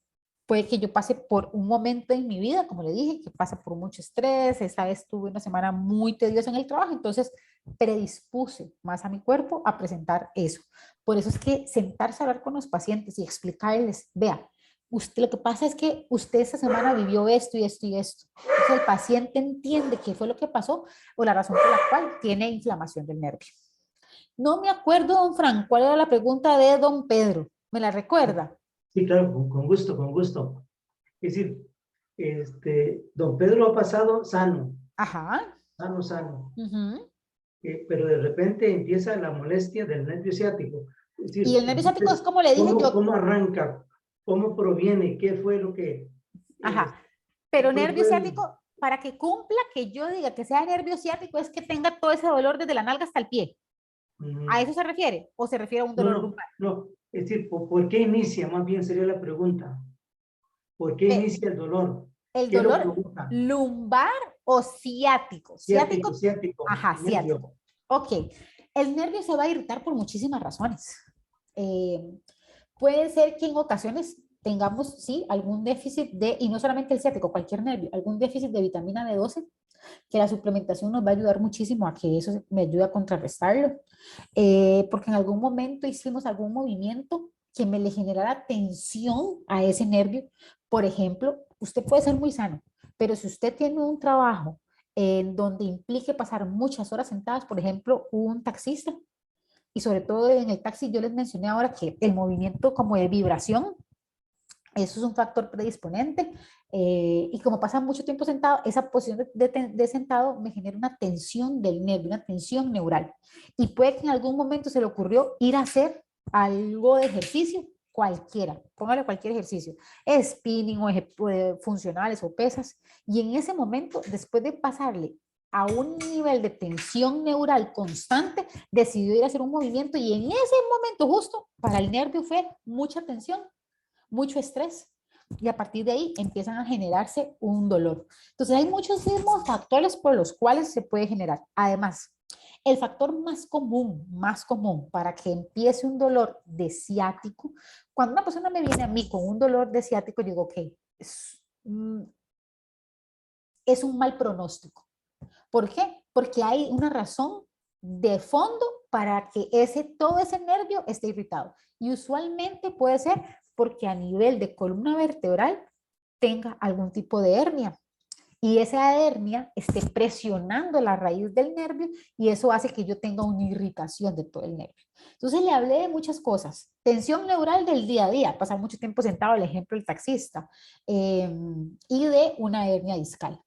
puede que yo pase por un momento en mi vida, como le dije, que pasa por mucho estrés, esa vez tuve una semana muy tediosa en el trabajo, entonces predispuse más a mi cuerpo a presentar eso. Por eso es que sentarse a hablar con los pacientes y explicarles, vea, usted, lo que pasa es que usted esta semana vivió esto y esto y esto. Entonces el paciente entiende qué fue lo que pasó o la razón por la cual tiene inflamación del nervio. No me acuerdo, don Frank, cuál era la pregunta de don Pedro. ¿Me la recuerda? Sí, claro, con gusto, con gusto. Es decir, don Pedro ha pasado sano, Ajá. sano. Uh-huh. Pero de repente empieza la molestia del nervio ciático. Es decir, Y el nervio ciático es como le dije yo. ¿cómo arranca? ¿Cómo proviene? ¿Qué fue lo que...? Ajá. Pero nervio fue ciático, para que cumpla que yo diga que sea nervio ciático, es que tenga todo ese dolor desde la nalga hasta el pie. ¿A eso se refiere? ¿O se refiere a un dolor lumbar? No, es decir, ¿por qué inicia? Más bien sería la pregunta. ¿Por qué inicia el dolor? ¿El ¿Qué lo dolor provoca? lumbar o ciático? Ciático. Ajá, Nervio. ciático. Ok. El nervio se va a irritar por muchísimas razones. Puede ser que en ocasiones tengamos, sí, algún déficit de, y no solamente el ciático, cualquier nervio, algún déficit de vitamina B12, que la suplementación nos va a ayudar muchísimo a que eso me ayude a contrarrestarlo, porque en algún momento hicimos algún movimiento que me le generara tensión a ese nervio. Por ejemplo, usted puede ser muy sano, pero si usted tiene un trabajo en donde implique pasar muchas horas sentadas, por ejemplo, un taxista, y sobre todo en el taxi, yo les mencioné ahora que el movimiento como de vibración, eso es un factor predisponente, y como pasa mucho tiempo sentado, esa posición de sentado me genera una tensión del nervio, una tensión neural, y puede que en algún momento se le ocurrió ir a hacer algo de ejercicio, cualquiera, póngale cualquier ejercicio, spinning o funcionales o pesas, y en ese momento, después de pasarle a un nivel de tensión neural constante, decidió ir a hacer un movimiento y en ese momento justo para el nervio fue mucha tensión, mucho estrés, y a partir de ahí empiezan a generarse un dolor. Entonces hay muchísimos factores por los cuales se puede generar. Además, el factor más común para que empiece un dolor de ciático, cuando una persona me viene a mí con un dolor de ciático, digo, ok, es un mal pronóstico. ¿Por qué? Porque hay una razón de fondo para que todo ese nervio esté irritado. Y usualmente puede ser porque a nivel de columna vertebral tenga algún tipo de hernia. Y esa hernia esté presionando la raíz del nervio y eso hace que yo tenga una irritación de todo el nervio. Entonces le hablé de muchas cosas. Tensión neural del día a día, pasar mucho tiempo sentado, el ejemplo del taxista, y de una hernia discal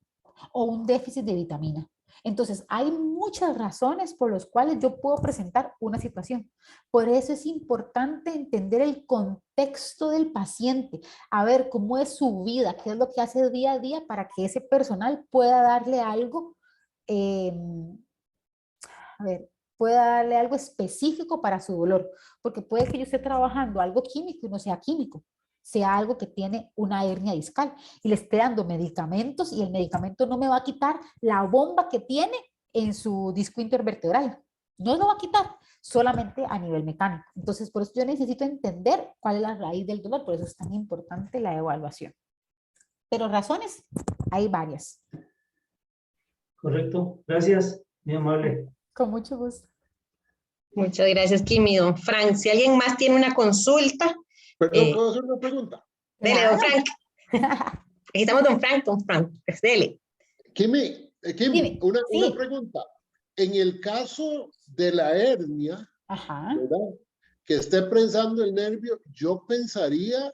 o un déficit de vitamina. Entonces, hay muchas razones por las cuales yo puedo presentar una situación. Por eso es importante entender el contexto del paciente, a ver cómo es su vida, qué es lo que hace día a día para que ese personal pueda darle algo, pueda darle algo específico para su dolor, porque puede que yo esté trabajando algo químico y no sea químico, sea algo que tiene una hernia discal y le esté dando medicamentos y el medicamento no me va a quitar la bomba que tiene en su disco intervertebral. No lo va a quitar, solamente a nivel mecánico. Entonces, por eso yo necesito entender cuál es la raíz del dolor, por eso es tan importante la evaluación. Pero razones, hay varias. Correcto, gracias, muy amable. Con mucho gusto. Muchas gracias, Kimi. Don Frank, si alguien más tiene una consulta. Perdón, ¿puedo hacer una pregunta? Dele, don Frank. Aquí estamos, don Frank, pues dele. Kim, Dime. una Sí. pregunta. En el caso de la hernia, Ajá. ¿verdad? Que esté prensando el nervio, yo pensaría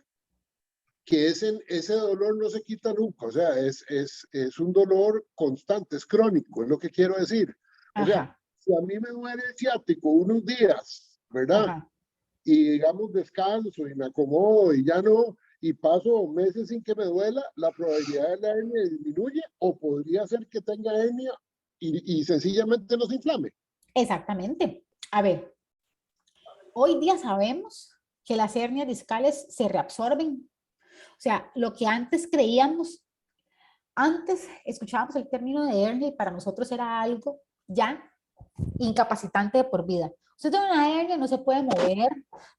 que ese dolor no se quita nunca, o sea, es un dolor constante, es crónico, es lo que quiero decir. O sea, Ajá. si a mí me duele el ciático unos días, ¿verdad? Ajá. Y digamos descanso y me acomodo y ya no, y paso meses sin que me duela, la probabilidad de la hernia disminuye o podría ser que tenga hernia y sencillamente no se inflame. Exactamente. A ver, hoy día sabemos que las hernias discales se reabsorben. O sea, lo que antes creíamos, antes escuchábamos el término de hernia y para nosotros era algo ya incapacitante de por vida. Usted tiene una hernia, no se puede mover,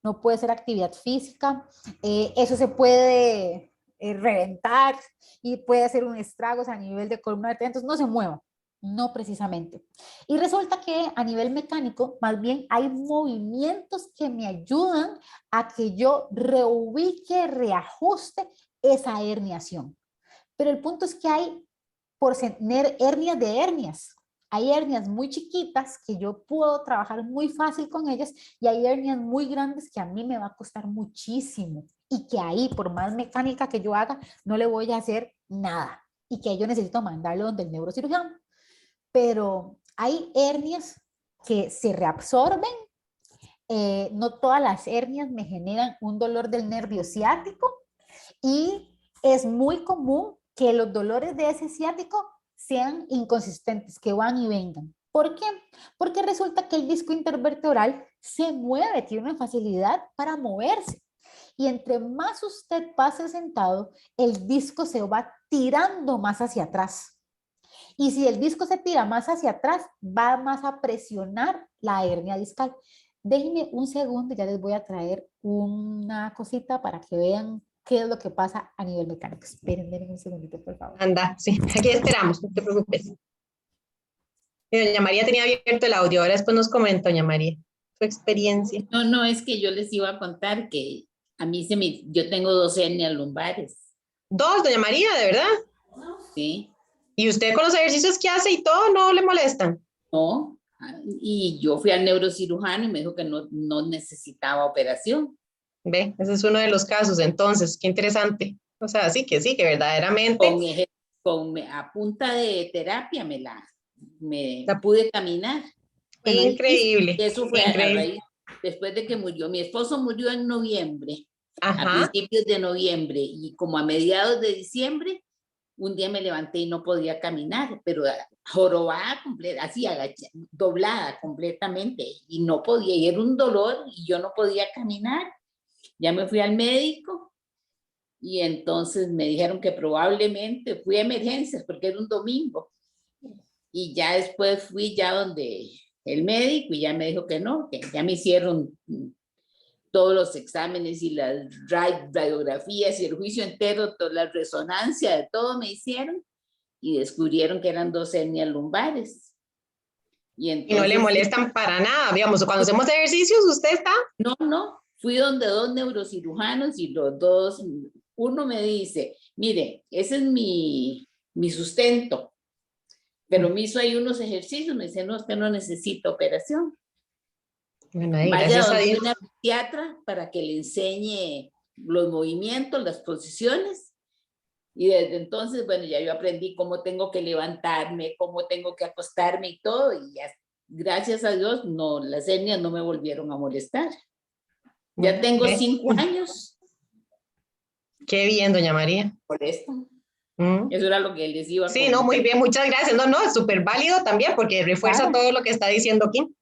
no puede hacer actividad física, eso se puede reventar y puede hacer un estragos a nivel de columna vertebral, entonces no se mueva, No precisamente. Y resulta que a nivel mecánico, más bien hay movimientos que me ayudan a que yo reubique, reajuste esa herniación. Pero el punto es que hay por tener hernias de hernias. Hay hernias muy chiquitas que yo puedo trabajar muy fácil con ellas y hay hernias muy grandes que a mí me va a costar muchísimo y que ahí, por más mecánica que yo haga, no le voy a hacer nada y que yo necesito mandarlo donde el neurocirujano. Pero hay hernias que se reabsorben. No todas las hernias me generan un dolor del nervio ciático y es muy común que los dolores de ese ciático sean inconsistentes, que van y vengan. ¿Por qué? Porque resulta que el disco intervertebral se mueve, tiene una facilidad para moverse. Y entre más usted pase sentado, el disco se va tirando más hacia atrás. Y si el disco se tira más hacia atrás, va más a presionar la hernia discal. Déjenme un segundo, ya les voy a traer una cosita para que vean qué es lo que pasa a nivel mecánico. Esperen un segundito, por favor. Anda, sí, aquí esperamos, no te preocupes. Doña María tenía abierto el audio, ahora después nos comenta, doña María, su experiencia. No, no, es que yo les iba a contar que a mí yo tengo 2 hernias lumbares. Dos, doña María, ¿de verdad? Sí. ¿Y usted con los ejercicios que hace y todo no le molestan? No, y yo fui al neurocirujano y me dijo que no necesitaba operación. Ve, ese es uno de los casos, entonces, qué interesante. O sea, sí, que verdaderamente. A punta de terapia me pude caminar. Bueno, increíble. Eso fue increíble. a raíz, después de que murió. Mi esposo murió en noviembre, Ajá. a principios de noviembre, y como a mediados de diciembre, un día me levanté y no podía caminar, pero jorobada completa, así agachada, doblada completamente, y no podía, y era un dolor, y yo no podía caminar. Ya me fui al médico, y entonces me dijeron que probablemente fui a emergencias, porque era un domingo, y ya después fui ya donde el médico, y ya me dijo que no, que ya me hicieron todos los exámenes y las radiografías y el juicio entero, toda la resonancia, de todo me hicieron y descubrieron que eran 2 hernias lumbares. Y no le molestan para nada, digamos, cuando hacemos ejercicios, ¿usted está? No, fui donde 2 neurocirujanos y los dos, uno me dice, mire, ese es mi sustento, pero me hizo ahí unos ejercicios, me dice, no, usted no necesita operación. Bueno, ahí, vaya gracias a donde Dios. una psiquiatra para que le enseñe los movimientos, las posiciones. Y desde entonces, bueno, ya yo aprendí cómo tengo que levantarme, cómo tengo que acostarme y todo. Y ya, gracias a Dios, no, las hernias no me volvieron a molestar. Ya tengo 5 años. Qué bien, doña María. Por esto. Eso era lo que les iba a Sí, no, muy bien, muchas gracias. No, es súper válido también porque refuerza todo lo que está diciendo Kim.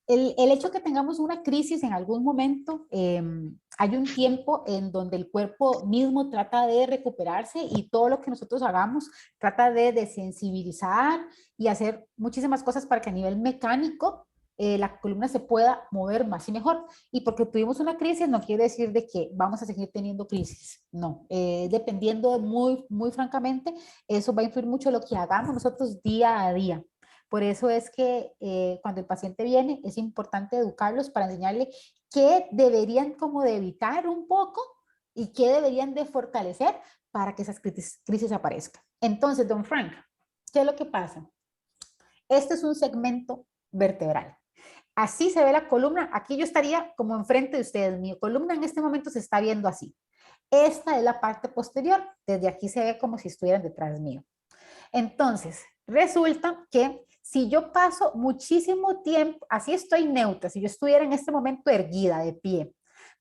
El hecho que tengamos una crisis en algún momento, hay un tiempo en donde el cuerpo mismo trata de recuperarse y todo lo que nosotros hagamos trata de desensibilizar y hacer muchísimas cosas para que a nivel mecánico la columna se pueda mover más y mejor. Y porque tuvimos una crisis no quiere decir de que vamos a seguir teniendo crisis, no. Dependiendo muy francamente, eso va a influir mucho en lo que hagamos nosotros día a día. Por eso es que cuando el paciente viene es importante educarlos para enseñarle qué deberían como de evitar un poco y qué deberían de fortalecer para que esas crisis aparezcan. Entonces, don Frank, ¿qué es lo que pasa? Este es un segmento vertebral. Así se ve la columna. Aquí yo estaría como enfrente de ustedes. Mi columna en este momento se está viendo así. Esta es la parte posterior. Desde aquí se ve como si estuvieran detrás mío. Entonces, resulta que si yo paso muchísimo tiempo, así estoy neutra, si yo estuviera en este momento erguida, de pie,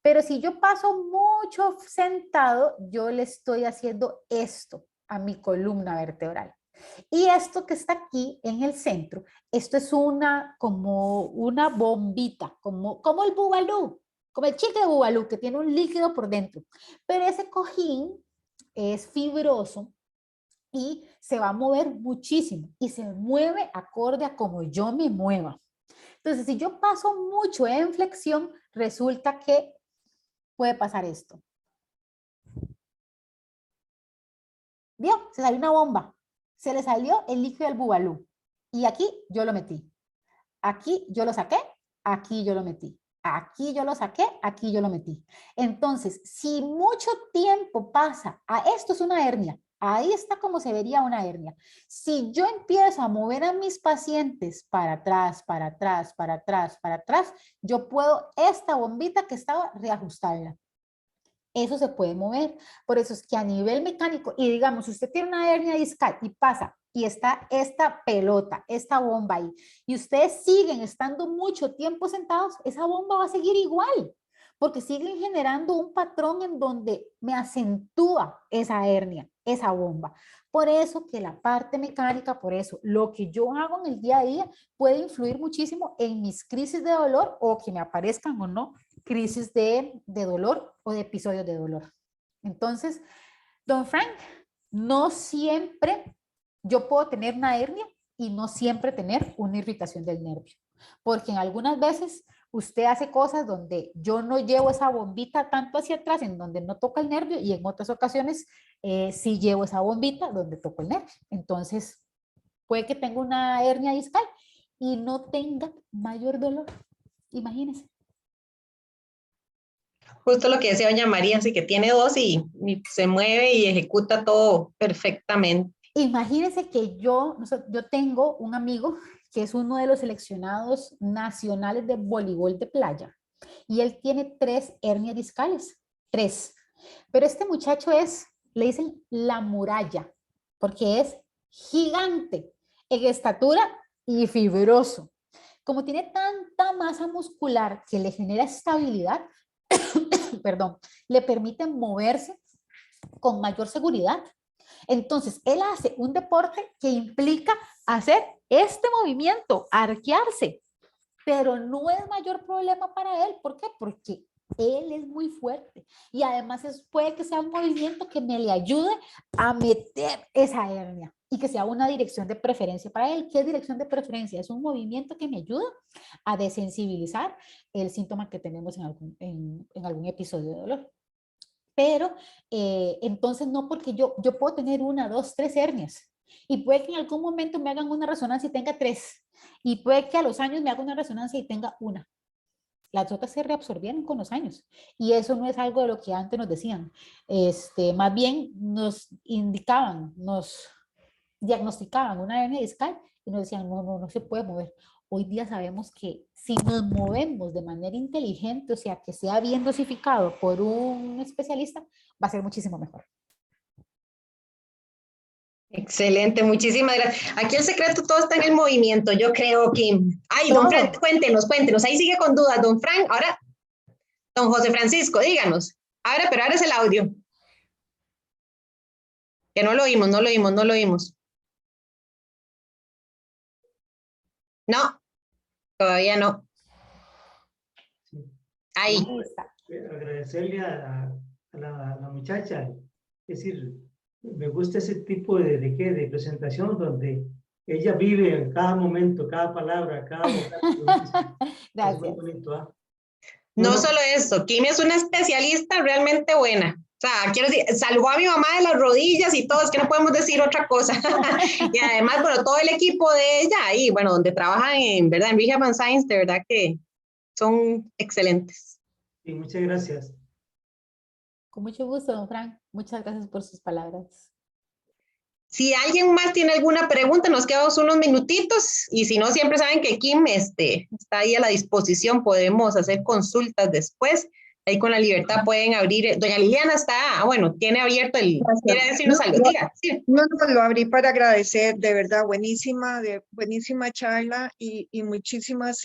pero si yo paso mucho sentado, yo le estoy haciendo esto a mi columna vertebral. Y esto que está aquí en el centro, esto es como una bombita, como el bubalú, como el chicle de bubalú que tiene un líquido por dentro. Pero ese cojín es fibroso y se va a mover muchísimo y se mueve acorde a como yo me mueva. Entonces, si yo paso mucho en flexión, resulta que puede pasar esto. ¿Vio? Se salió una bomba. Se le salió el líquido del bubalú. y aquí yo lo metí. Aquí yo lo saqué, aquí yo lo metí. Aquí yo lo saqué, aquí yo lo metí. Entonces, si mucho tiempo pasa, esto es una hernia, ahí está como se vería una hernia. Si yo empiezo a mover a mis pacientes para atrás, para atrás, para atrás, para atrás, yo puedo esta bombita que estaba reajustarla. Eso se puede mover. Por eso es que a nivel mecánico, y digamos, si usted tiene una hernia discal y pasa y está esta pelota, esta bomba ahí, y ustedes siguen estando mucho tiempo sentados, esa bomba va a seguir igual, porque siguen generando un patrón en donde me acentúa esa hernia, esa bomba. Por eso que la parte mecánica, por eso lo que yo hago en el día a día puede influir muchísimo en mis crisis de dolor o que me aparezcan o no crisis de dolor o de episodios de dolor. Entonces, don Frank, no siempre yo puedo tener una hernia y no siempre tener una irritación del nervio, porque en algunas veces usted hace cosas donde yo no llevo esa bombita tanto hacia atrás, en donde no toca el nervio, y en otras ocasiones sí llevo esa bombita donde toco el nervio. Entonces, puede que tenga una hernia discal y no tenga mayor dolor. Imagínense. Justo lo que decía doña María, así que tiene dos y se mueve y ejecuta todo perfectamente. Imagínense que yo tengo un amigo que es uno de los seleccionados nacionales de voleibol de playa y él tiene 3 hernias discales, 3. Pero este muchacho le dicen la muralla, porque es gigante en estatura y fibroso. Como tiene tanta masa muscular que le genera estabilidad, perdón, le permiten moverse con mayor seguridad. Entonces, él hace un deporte que implica hacer este movimiento, arquearse, pero no es mayor problema para él. ¿Por qué? Porque él es muy fuerte y además puede que sea un movimiento que me le ayude a meter esa hernia y que sea una dirección de preferencia para él. ¿Qué es dirección de preferencia? Es un movimiento que me ayuda a desensibilizar el síntoma que tenemos en algún episodio de dolor. Pero entonces no, porque yo puedo tener 1, 2, 3 hernias y puede que en algún momento me hagan una resonancia y tenga 3 y puede que a los años me haga una resonancia y tenga 1. Las otras se reabsorbieron con los años y eso no es algo de lo que antes nos decían. Más bien nos indicaban, nos diagnosticaban una hernia discal y nos decían no se puede mover. Hoy día sabemos que si nos movemos de manera inteligente, o sea, que sea bien dosificado por un especialista, va a ser muchísimo mejor. Excelente, muchísimas gracias. Aquí el secreto todo está en el movimiento, yo creo, Kim. Ay, don Frank, cuéntenos, ahí sigue con dudas, don Frank. Ahora, don José Francisco, díganos. Pero ahora es el audio. Que no lo oímos. No, todavía no. Ahí. Agradecerle a la muchacha, es decir, me gusta ese tipo de presentación donde ella vive en cada momento, cada palabra, cada momento. Gracias. Es muy bonito, ¿eh? No solo eso, Kim es una especialista realmente buena. O sea, quiero decir, salvó a mi mamá de las rodillas y todo, es que no podemos decir otra cosa. Y además, bueno, todo el equipo de ella ahí, bueno, donde trabajan en Rehab and Science, de verdad que son excelentes. Sí, muchas gracias. Con mucho gusto, don Frank. Muchas gracias por sus palabras. Si alguien más tiene alguna pregunta, nos quedamos unos minutitos y si no, siempre saben que Kim está ahí a la disposición, podemos hacer consultas después. Ahí con la libertad pueden abrir. Doña Liliana tiene abierto quiere decirnos algo. Diga, sí. No, lo abrí para agradecer, de verdad, buenísima charla y muchísimas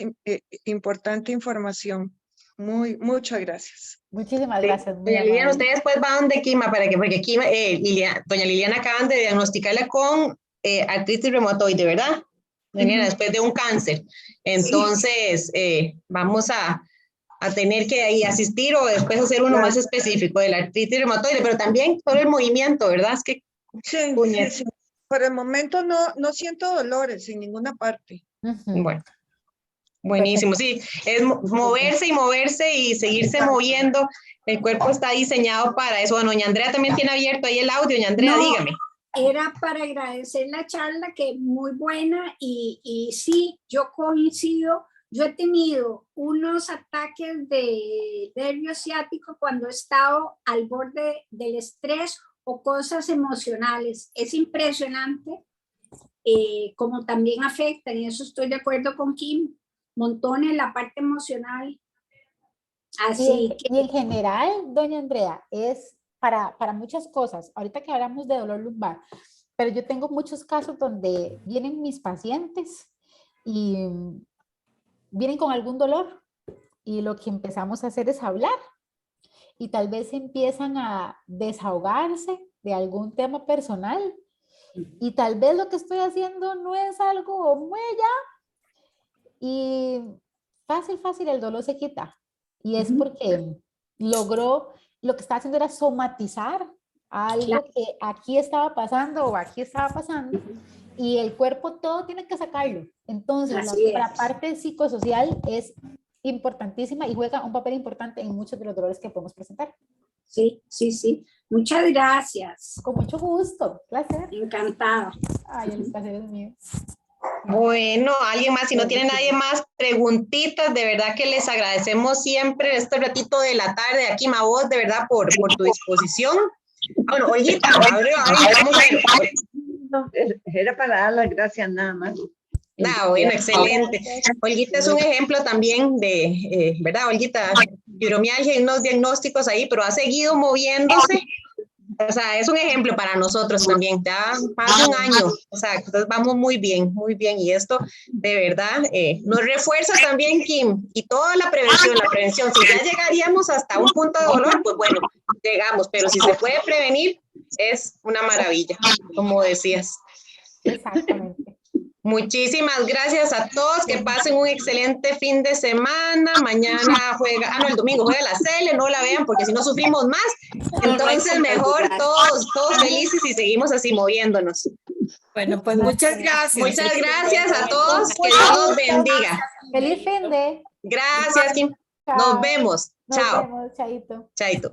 importante información. Muchas gracias. Muchísimas gracias. Doña Liliana, usted después va donde Kima, porque Kima, doña Liliana acaban de diagnosticarla con artritis reumatoide, ¿verdad? Después de un cáncer. Entonces, vamos a tener que ahí asistir o después hacer uno más específico de la artritis reumatoide, pero también todo el movimiento, ¿verdad? Es que sí. Por el momento no siento dolores en ninguna parte. Bueno, buenísimo, sí, es moverse y seguirse moviendo. El cuerpo está diseñado para eso. Bueno, doña Andrea también tiene abierto ahí el audio. Doña Andrea, dígame. era para agradecer la charla, que muy buena, y sí, yo coincido. Yo he tenido unos ataques de nervio ciático cuando he estado al borde del estrés o cosas emocionales. Es impresionante como también afecta, y eso estoy de acuerdo con Kim, montones la parte emocional. Así Y en general, doña Andrea, es para muchas cosas. Ahorita que hablamos de dolor lumbar, pero yo tengo muchos casos donde vienen mis pacientes y vienen con algún dolor y lo que empezamos a hacer es hablar y tal vez empiezan a desahogarse de algún tema personal y tal vez lo que estoy haciendo no es algo muy allá y fácil el dolor se quita y es porque logró, lo que estaba haciendo era somatizar algo que aquí estaba pasando o aquí estaba pasando y el cuerpo todo tiene que sacarlo. Entonces, la parte psicosocial es importantísima y juega un papel importante en muchos de los dolores que podemos presentar. Sí. Muchas gracias. Con mucho gusto. Placer. Encantada. Ay, el placer es mío. Bueno, alguien más, si no tiene nadie más preguntitas, de verdad que les agradecemos siempre este ratito de la tarde aquí, Mavos, de verdad, por tu disposición. Bueno, Olguita, vamos a ver. No, era para dar las gracias nada más. Bueno, excelente. Olguita es un ejemplo también de, ¿verdad, Olguita? Fibromialgia y unos diagnósticos ahí, pero ha seguido moviéndose. O sea, es un ejemplo para nosotros también, ya más de un año, o sea, entonces vamos muy bien, y esto de verdad nos refuerza también, Kim, y toda la prevención, si ya llegaríamos hasta un punto de dolor, pues bueno, llegamos, pero si se puede prevenir, es una maravilla, como decías. Exactamente. Muchísimas gracias a todos, que pasen un excelente fin de semana. Mañana juega, el domingo juega la Cele, no la vean porque si no sufrimos más. Entonces mejor todos felices y seguimos así moviéndonos. Bueno, pues muchas gracias. Muchas gracias a todos, que Dios los bendiga. Feliz fin de. Gracias, Kim. Nos vemos. Nos Chao. vemos, chaito. Chaito.